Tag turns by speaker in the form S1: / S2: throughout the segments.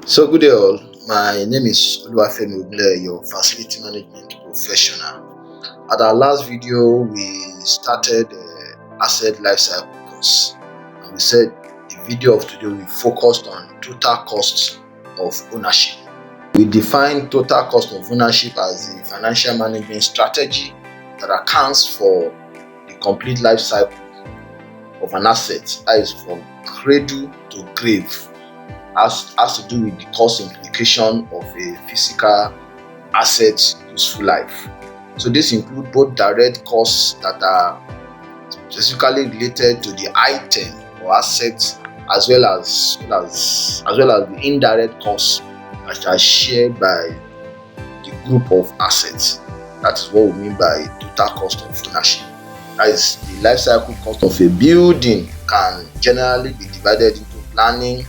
S1: So good day all. My name is Oluwafemi Ogunle, your facility management professional. At our last video, we started asset lifecycle course, and we said the video of today we focused on total cost of ownership. We define total cost of ownership as the financial management strategy that accounts for the complete life cycle of an asset, that is from cradle to grave. Has to do with the cost implication of a physical asset useful life. So this includes both direct costs that are specifically related to the item or asset, as well as the indirect costs that are shared by the group of assets. That is what we mean by total cost of ownership. That is, the life cycle cost of a building can generally be divided into planning,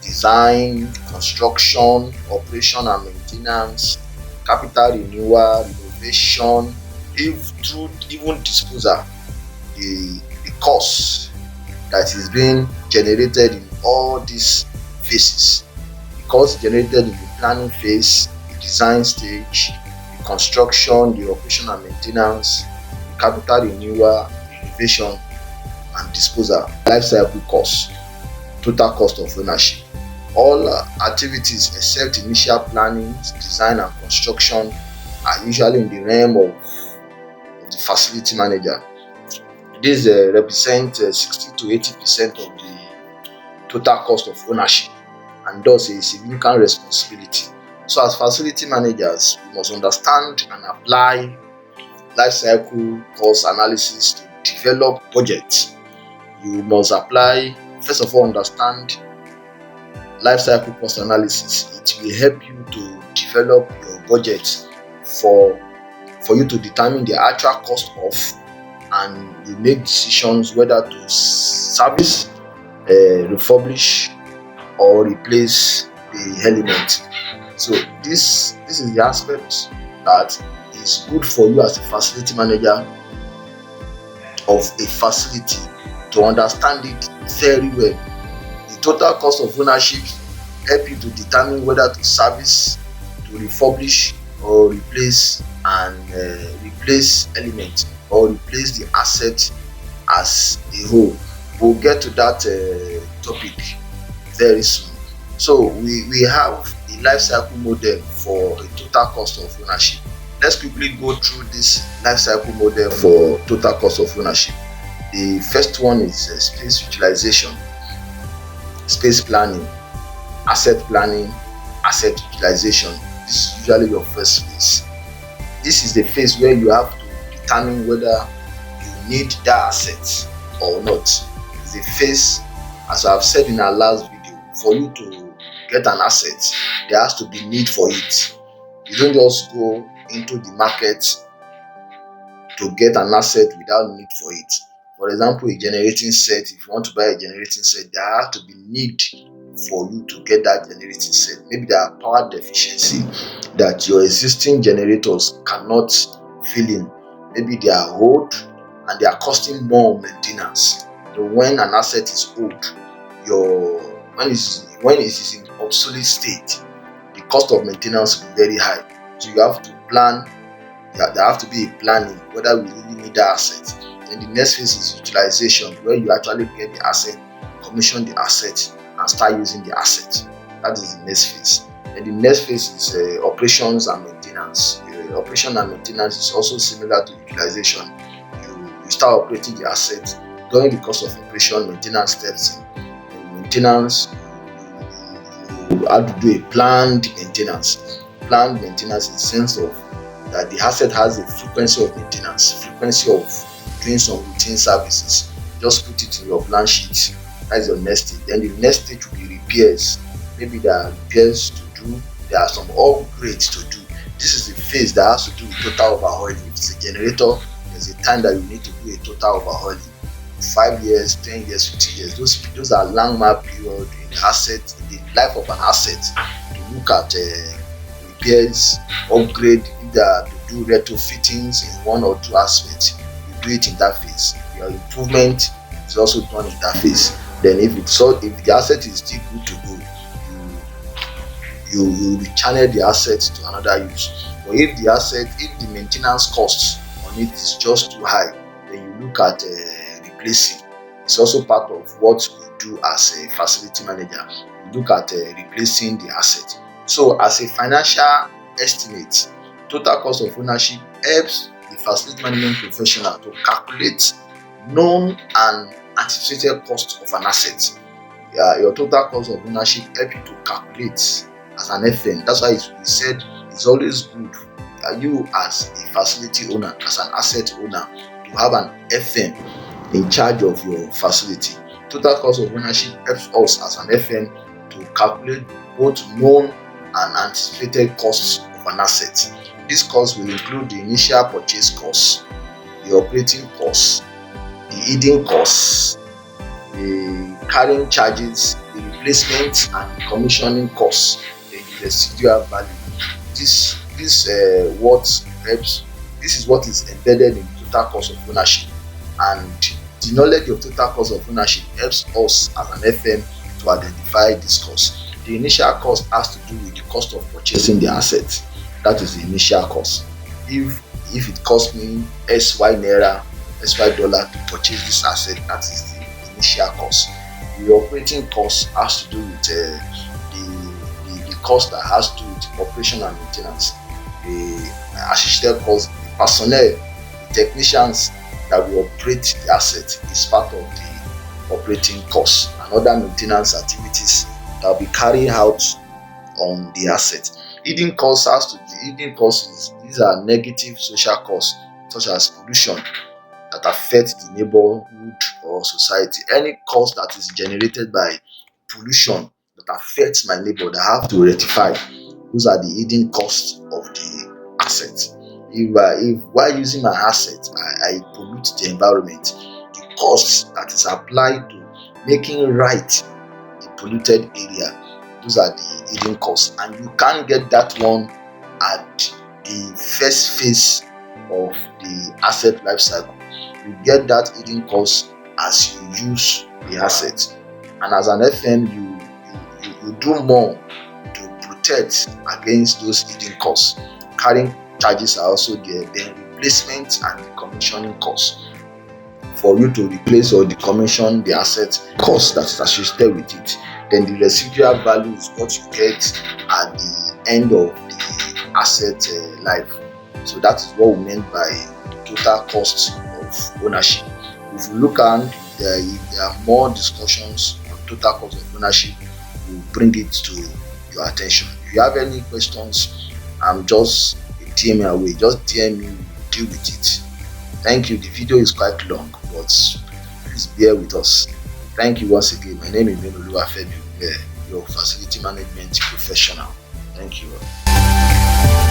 S1: design, construction, operation and maintenance, capital renewal, renovation, even disposal. The cost that is being generated in all these phases, the cost generated in the planning phase, the design stage, the construction, the operation and maintenance, the capital renewal, renovation and disposal, life cycle cost, total cost of ownership. All activities except initial planning, design and construction are usually in the realm of the facility manager. This represents 60 to 80% of the total cost of ownership, and thus a significant responsibility. So as facility managers, we must understand and apply life cycle cost analysis to develop budgets. You must apply, first of all, understand life cycle cost analysis. It will help you to develop your budget for you to determine the actual cost of, and you make decisions whether to service, refurbish or replace the element. So this is the aspect that is good for you as a facility manager of a facility, to understand it very well. The total cost of ownership help you to determine whether to service, to refurbish or replace element, or replace the asset as a whole. We'll get to that topic very soon. So we have a life cycle model for a total cost of ownership. Let's quickly go through this life cycle model for total cost of ownership. The first one is space utilization, space planning, asset planning, asset utilization. This is usually your first phase. This is the phase where you have to determine whether you need that asset or not. It's the phase, as I have said in our last video, for you to get an asset, there has to be need for it. You don't just go into the market to get an asset without need for it. For example, a generating set, if you want to buy a generating set, there has to be need for you to get that generating set. Maybe there are power deficiency that your existing generators cannot fill in. Maybe they are old and they are costing more maintenance. So when an asset is old, when it is in obsolete state, the cost of maintenance will be very high. So you have to plan. There have to be a planning whether we really need that asset. Then the next phase is utilization, where you actually get the asset, commission the asset, and start using the asset. That is the next phase. And the next phase is operations and maintenance. Operation and maintenance is also similar to utilization. You start operating the asset. During the course of operation, maintenance steps in. In maintenance, you have to do a planned maintenance. Planned maintenance in the sense of that the asset has a frequency of maintenance, frequency of doing some routine services. Just put it in your plan sheet. That is your next stage. Then the next stage will be repairs. Maybe there are repairs to do, there are some upgrades to do. This is the phase that has to do with total overhauling. If it's a generator, there's a time that you need to do a total overhauling. 5 years, 10 years, 15 years. Those are landmark period in the asset, in the life of an asset, to look at repairs, upgrade. If there are to do retrofittings in one or two aspects, you do it in that phase. Your improvement is also done in that phase. Then if the asset is still good to go, you rechannel the asset to another use. But if the maintenance cost on it is just too high, then you look at replacing. It's also part of what we do as a facility manager. You look at replacing the asset. So as a financial estimate, total cost of ownership helps the facility management professional to calculate known and anticipated cost of an asset. Your total cost of ownership help you to calculate as an FM. That's why we said it's always good, you as a facility owner, as an asset owner, to have an FM in charge of your facility. Total cost of ownership helps us as an FM to calculate both known and anticipated costs of an asset. This cost will include the initial purchase cost, the operating cost, the hidden costs, the carrying charges, the replacement and the commissioning costs, the residual value. What helps. This is what is embedded in total cost of ownership, and the knowledge of total cost of ownership helps us as an FM to identify this cost. The initial cost has to do with the cost of purchasing the asset. That is the initial cost. If it costs me SY naira, SY dollar to purchase this asset, that is the initial cost. The operating cost has to do with the cost that has to do with operation and maintenance. The assisted cost, the personnel, the technicians that will operate the asset is part of the operating cost, and other maintenance activities that will be carried out on the asset. Hidden costs these are negative social costs such as pollution that affect the neighborhood or society. Any cost that is generated by pollution that affects my neighbor that I have to rectify, those are the hidden costs of the asset. If while using my asset I pollute the environment, the cost that is applied to making right the polluted area, those are the hidden costs, and you can't get that one at the first phase of the asset life cycle. You get that hidden cost as you use the asset, and as an FM you do more to protect against those hidden costs. Carrying charges are also there, then replacement and decommissioning costs. For you to replace or decommission the asset, cost that is associated with it. Then the residual value is what you get at the end of the asset life. So that is what we meant by total cost of ownership. If you look at if there are more discussions on total cost of ownership, we'll bring it to your attention. If you have any questions, I'm just a DM away. Just DM me, we'll deal with it. Thank you. The video is quite long, but please bear with us. Thank you once again. My name is Menoluwafemi, your facility management professional. Thank you.